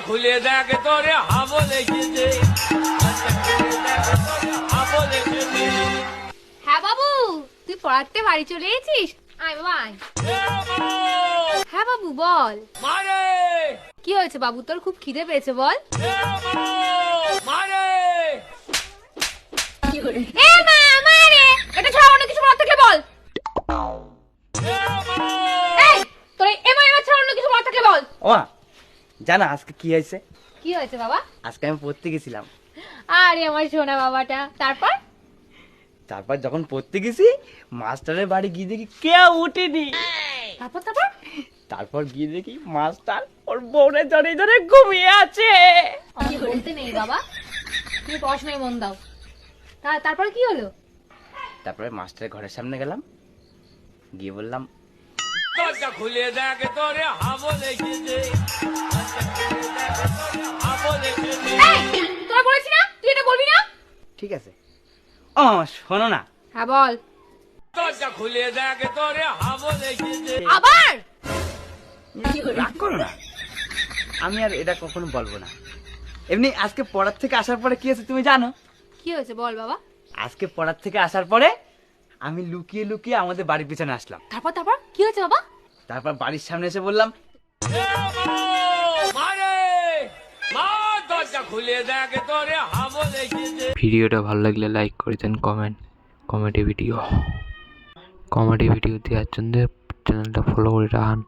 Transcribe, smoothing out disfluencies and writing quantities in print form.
খুলে দেখ তোরে হাবো লেগেছে। হ্যাঁ বাবু, তুই পড়াতে বাড়ি চলে এসেছিস? আয় বাবা আয়। হ্যাঁ বাবু বল। মারে কি হয়েছে বাবু, তোর খুব খিদে পেয়েছে বল। মারে এ মা মারে, এটা ছাড়া অন্য কিছু বলার থাকলে বল। এই তোর এ মা এবার ছাড়া অন্য কিছু বলার থাকলে বল। ও জানা আজকে কি হয়েছে? কি হয়েছে বাবা? আজকে আমি পড়তে গেছিলাম। আরে আমার সোনা বাবাটা, তারপর যখন পড়তে গেছি মাস্টারের বাড়ি গিয়ে দেখি কেউ উঠেনি। তারপর তারপর তারপর গিয়ে দেখি মাস্টার ওর বউরে ধরে ধরে ঘুমিয়ে আছে। আমি বলতে নেই বাবা, তুমি পড়াশোনায় মন দাও। তারপর কি হলো? তারপরে মাস্টারের ঘরের সামনে গেলাম, গিয়ে বললাম দরজা খুলে দেখ তোরে হাবো লেগেছে। হাবো লেগেছে। এই তোরা বলেছি না তুই এটা বলবি না। ঠিক আছে। ও শোনো না, হ্যাঁ বল। দরজা খুলে দেখ তোরে হাবো লেগেছে। আবার রাগ করো না, আমি আর এটা কখনো বলবো না। এমনি আজকে পড়ার থেকে আসার পরে কি হয়েছে তুমি জানো? কি হয়েছে বল বাবা। আজকে পড়ার থেকে আসার পরে আমি লুকিয়ে লুকিয়ে আমাদের বাড়ির পিছনে আসলাম। তারপর কি হয়েছে বাবা? তারপর বাড়ির সামনে এসে বললাম মারে মা দরজা খুলে দেখ তোরে হাবো লেগেছে। ভিডিওটা ভালো লাগলে লাইক করে দেন, কমেন্টে ভিডিও দেওয়ার জন্য চ্যানেলটা ফলো করে রাখুন।